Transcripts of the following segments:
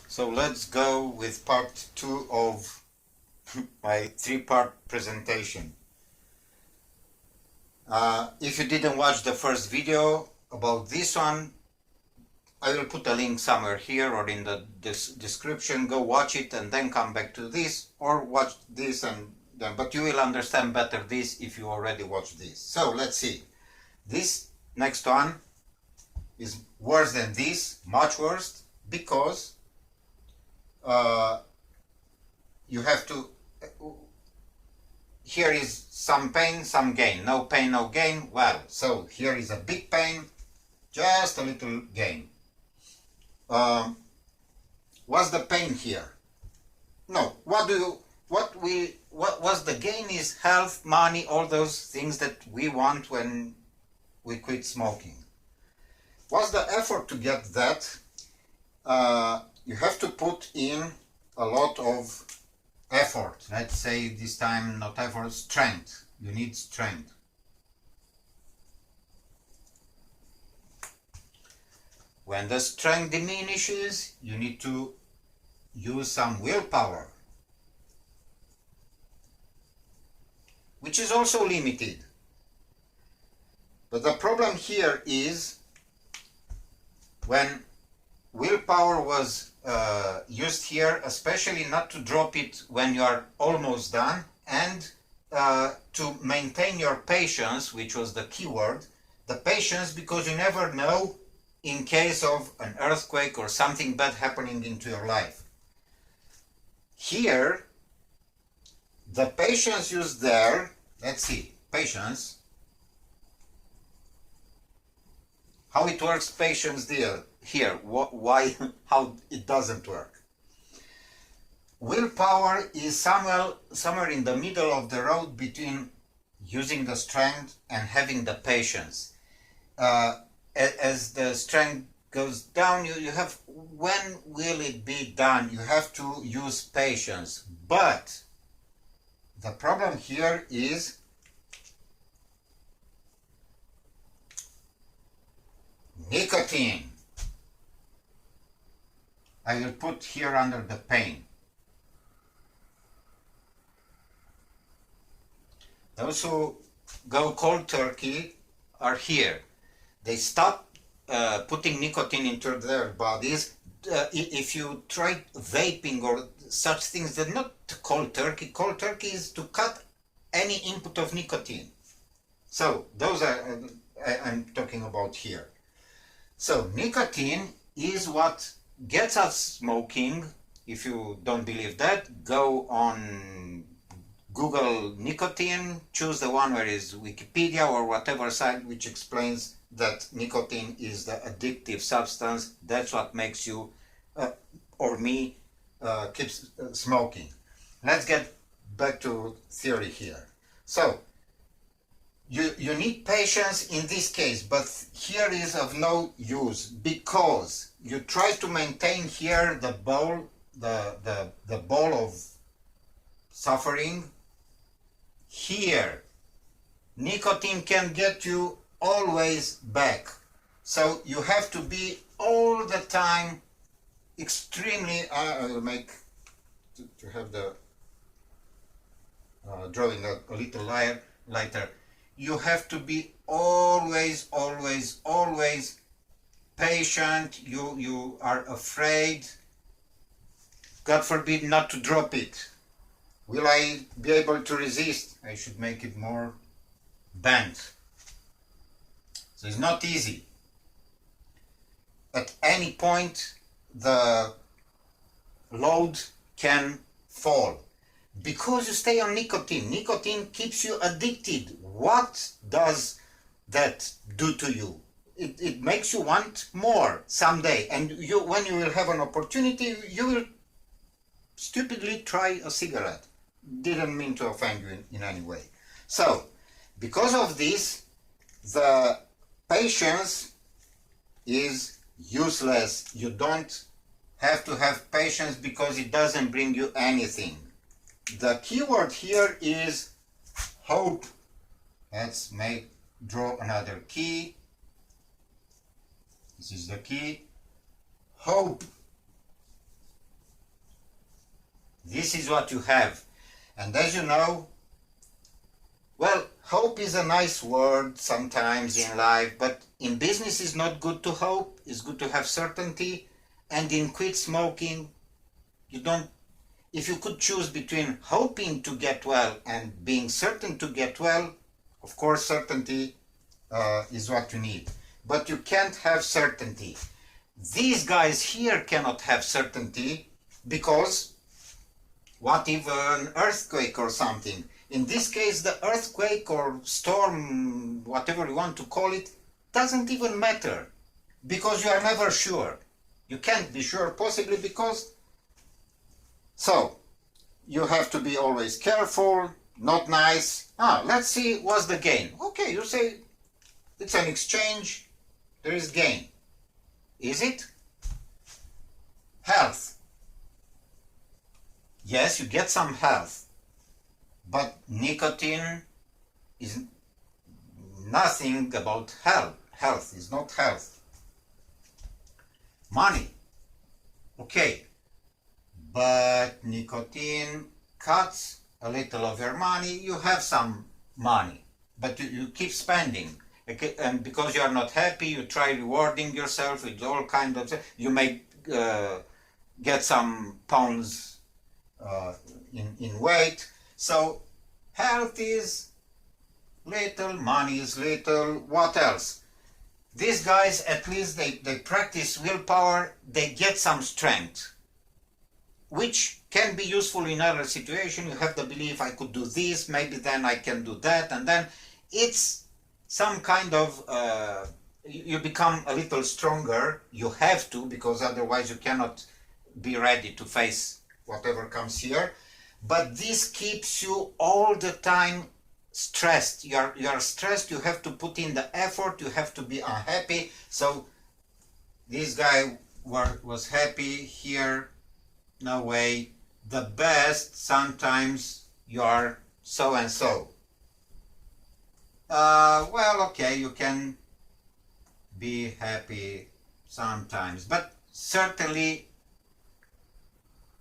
So let's go with part 2 of my 3-part presentation. If you didn't watch the first video about this one, I will put a link somewhere here or in the description. Go watch it and then come back to this, or watch this and then, but you will understand better this if you already watched this. So let's see. This next one is worse than this, much worse, because you have to, here is some pain, some gain. No pain, no gain. Well, so here is a big pain, just a little gain. What's the pain here? No, what was the gain is health, money, all those things that we want when we quit smoking. What's the effort to get that? You have to put in a lot of effort. Let's say this time not effort, strength. You need strength. When the strength diminishes, you need to use some willpower, which is also limited. But the problem here is when willpower was used here, especially not to drop it when you are almost done, and to maintain your patience, which was the key word, the patience, because you never know in case of an earthquake or something bad happening into your life. Here, the patience used there, let's see, patience, how it works, patience there, here, why, how it doesn't work. Willpower is somewhere in the middle of the road between using the strength and having the patience. As the strength goes down, you have, when will it be done? You have to use patience. But the problem here is nicotine. I will put here under the pain. Those who go cold turkey are here. They stop putting nicotine into their bodies. If you try vaping or such things, they're not cold turkey. Cold turkey is to cut any input of nicotine. So those are, I'm talking about here. So nicotine is what gets us smoking. If you don't believe that, go on Google nicotine, choose the one where is Wikipedia or whatever site which explains that nicotine is the addictive substance. That's what makes you, or me, keep smoking. Let's get back to theory here. So, you need patience in this case, but here is of no use, because you try to maintain here the ball, the ball of suffering. Here, nicotine can get you always back. So you have to be all the time extremely, I will make, to have the drawing a little lighter. You have to be always patient. You are afraid, God forbid, not to drop it. Will I be able to resist? I should make it more bent. So it's not easy. At any point, the load can fall. Because you stay on nicotine. Nicotine keeps you addicted. What does that do to you? It makes you want more someday. And when you will have an opportunity, you will stupidly try a cigarette. Didn't mean to offend you in any way. So, because of this, the patience is useless. You don't have to have patience because it doesn't bring you anything. The key word here is hope. Let's draw another key. This is the key. Hope this is what you have. And as you know, well, hope is a nice word sometimes in life, but in business it's not good to hope, it's good to have certainty. And in quit smoking, you don't, if you could choose between hoping to get well and being certain to get well, of course certainty is what you need. But you can't have certainty. These guys here cannot have certainty because what if an earthquake or something? In this case, the earthquake or storm, whatever you want to call it, doesn't even matter because you are never sure. You can't be sure possibly because... So, you have to be always careful, not nice. Let's see what's the gain. Okay, you say it's an exchange, there is gain. Is it? Health. Yes, you get some health, but nicotine is nothing about health. Health is not health. Money. Okay, but nicotine cuts a little of your money. You have some money, but you keep spending. Okay, and because you are not happy, you try rewarding yourself with all kinds of stuff. You may get some pounds in weight. So health is little, money is little. What else? These guys, at least they practice willpower, they get some strength, which can be useful in other situations. You have the belief, I could do this, maybe then I can do that, and then it's some kind of, you become a little stronger. You have to, because otherwise you cannot be ready to face whatever comes here. But this keeps you all the time stressed. You are stressed, you have to put in the effort, you have to be unhappy. So this guy was happy here, no way. The best, sometimes you are so and so. Well, okay, you can be happy sometimes, but certainly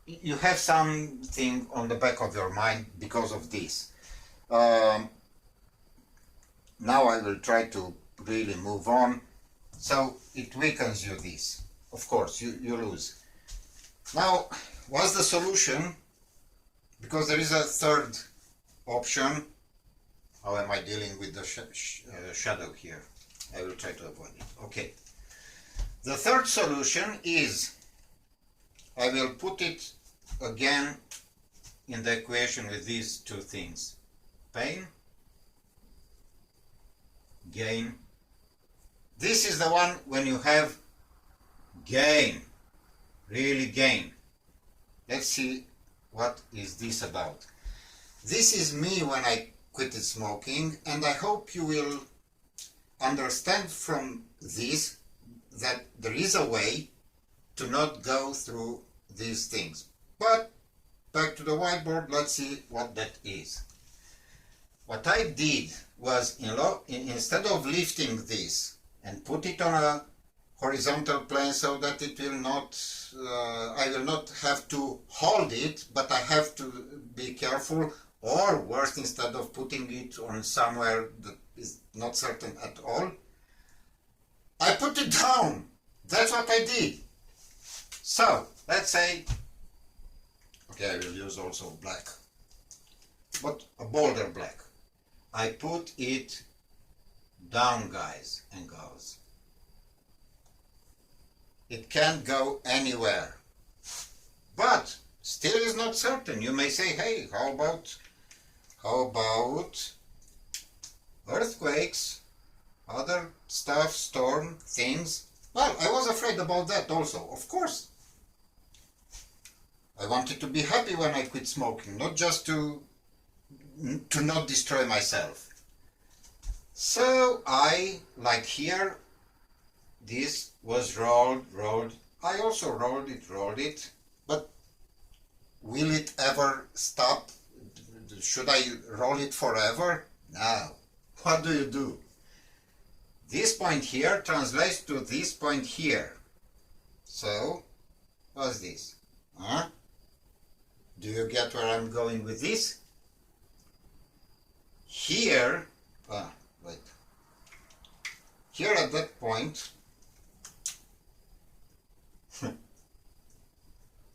you have something on the back of your mind because of this. Now I will try to really move on. So it weakens you, this. Of course, you lose. Now, what's the solution? Because there is a third option. How am I dealing with the shadow here? I will try to avoid it. Okay. The third solution is, I will put it again in the equation with these two things. Pain, gain. This is the one when you have gain, really gain. Let's see what is this about. This is me when I quitted smoking, and I hope you will understand from this that there is a way to not go through these things. But back to the whiteboard, let's see what that is. What I did was, instead of lifting this and put it on a horizontal plane so that it will not, I will not have to hold it, but I have to be careful, or worse, instead of putting it on somewhere that is not certain at all, I put it down. That's what I did. So, let's say, okay, I will use also black, but a bolder black. I put it down, guys and girls. It can't go anywhere, but still is not certain. You may say, hey, how about earthquakes, other stuff, storm, things? Well, I was afraid about that also, of course. I wanted to be happy when I quit smoking, not just to not destroy myself. So I, like here, this was rolled. I also rolled it, but will it ever stop? Should I roll it forever? No. What do you do? This point here translates to this point here. So, what's this? Do you get where I'm going with this? Here, wait. Here at that point,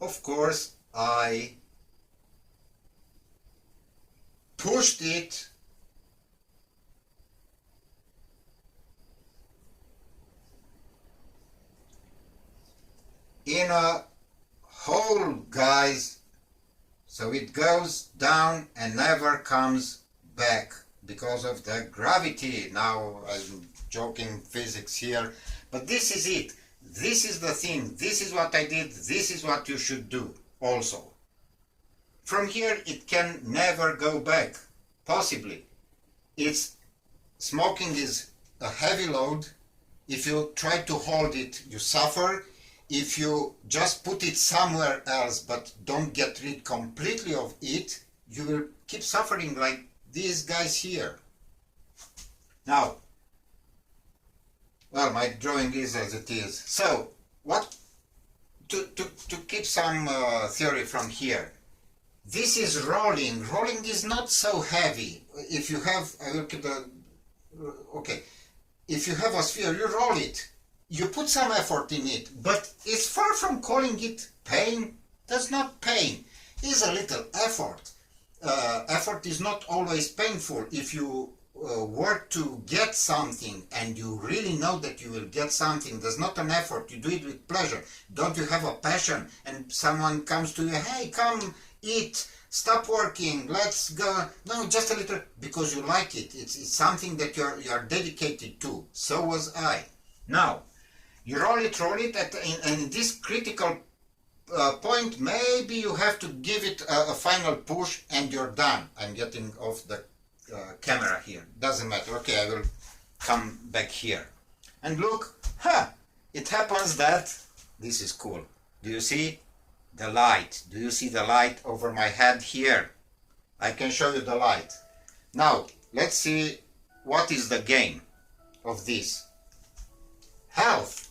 of course, I pushed it in a hole, guys, so it goes down and never comes back because of the gravity. Now I'm joking physics here, but this is it. This is the thing. This is what I did. This is what you should do also. From here it can never go back, possibly. Smoking is a heavy load. If you try to hold it, you suffer. If you just put it somewhere else but don't get rid completely of it, you will keep suffering like these guys here. Now, well, my drawing is as it is. So, to keep some theory from here, this is rolling. Rolling is not so heavy. If you have, I will keep the, okay. If you have a sphere, you roll it. You put some effort in it, but it's far from calling it pain. That's not pain. It's a little effort. Effort is not always painful. If you work to get something and you really know that you will get something, there's not an effort. You do it with pleasure. Don't you have a passion and someone comes to you, hey, come eat, stop working, let's go. No, just a little, because you like it. It's something that you're dedicated to. So was I. Now, you roll it, and in this critical point, maybe you have to give it a final push and you're done. I'm getting off the camera here. Doesn't matter. Okay, I will come back here. And look, it happens that this is cool. Do you see the light? Do you see the light over my head here? I can show you the light. Now, let's see what is the gain of this. Health.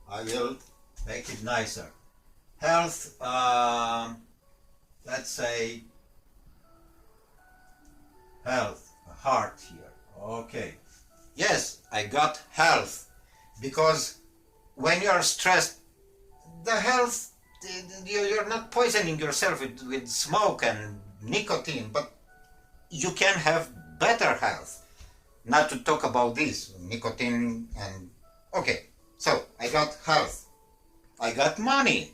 I will make it nicer. Health, let's say health, a heart here. Okay. Yes, I got health, because when you are stressed, the health, you're not poisoning yourself with smoke and nicotine, but you can have better health. Not to talk about this, nicotine and... Okay, so I got health. I got money.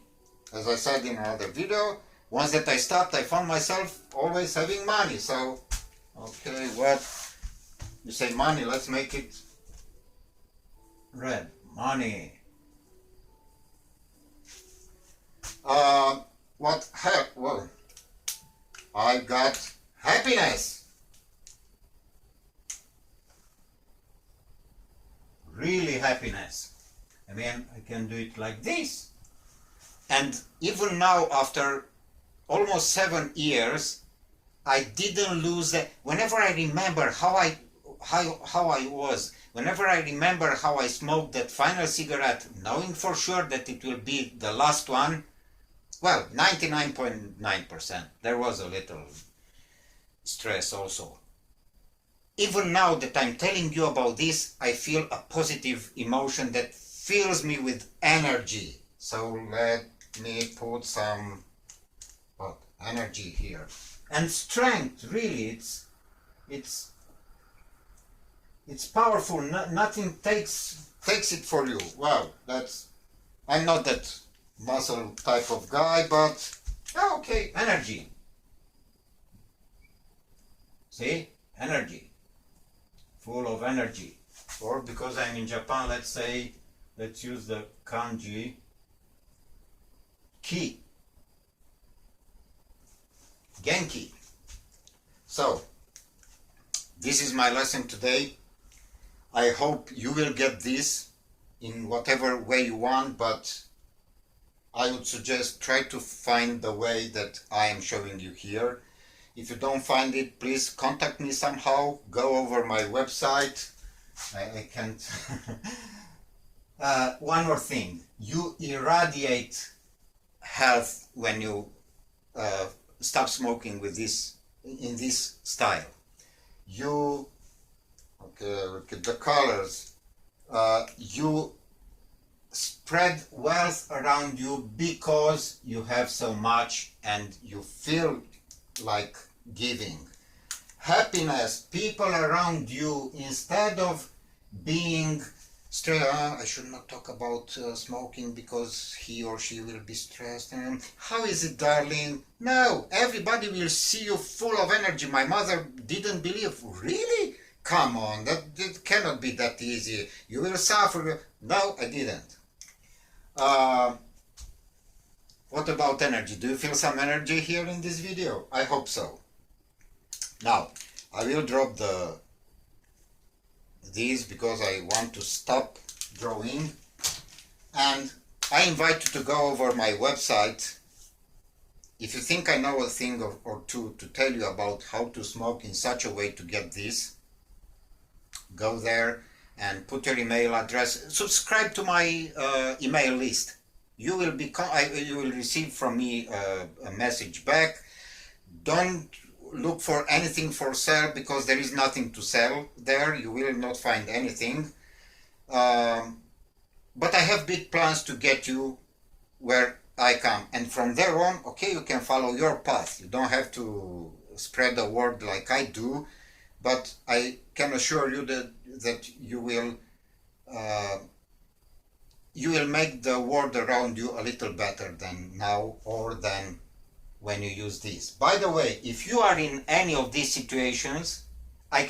As I said in another video, once that I stopped, I found myself always having money. So, okay, what? You say money, let's make it red. Money. What? Well, I got happiness. Really happiness. I mean, I can do it like this. And even now, after almost 7 years, I didn't lose that. Whenever I remember how I was, whenever I remember how I smoked that final cigarette, knowing for sure that it will be the last one, well, 99.9%. There was a little stress also. Even now that I'm telling you about this, I feel a positive emotion that fills me with energy. So let me put some energy here. And strength, really, it's powerful. Nothing takes it for you. Wow, I'm not that muscle type of guy, but okay, energy. See, energy. Full of energy. Or because I'm in Japan, let's use the kanji ki. Genki. So, this is my lesson today. I hope you will get this in whatever way you want, but I would suggest try to find the way that I am showing you here. If you don't find it, please contact me somehow. Go over my website. I can't. One more thing. You irradiate health when you stop smoking with this in this style. You look at the colors. You spread wealth around you because you have so much and you feel like giving. Happiness, people around you, instead of being stressed, I should not talk about smoking because he or she will be stressed. How is it, darling? No, everybody will see you full of energy. My mother didn't believe. Really? Come on, that cannot be that easy. You will suffer. No, I didn't. What about energy? Do you feel some energy here in this video? I hope so. Now, I will drop these because I want to stop drawing, and I invite you to go over my website. If you think I know a thing or two to tell you about how to smoke in such a way to get this, go there and put your email address. Subscribe to my email list. You will receive from me a message back. Don't look for anything for sale because there is nothing to sell there. You will not find anything. But I have big plans to get you where I come, and from there on, okay, you can follow your path. You don't have to spread the word like I do, but I can assure you that you will make the world around you a little better than now or than when you use this. By the way, if you are in any of these situations,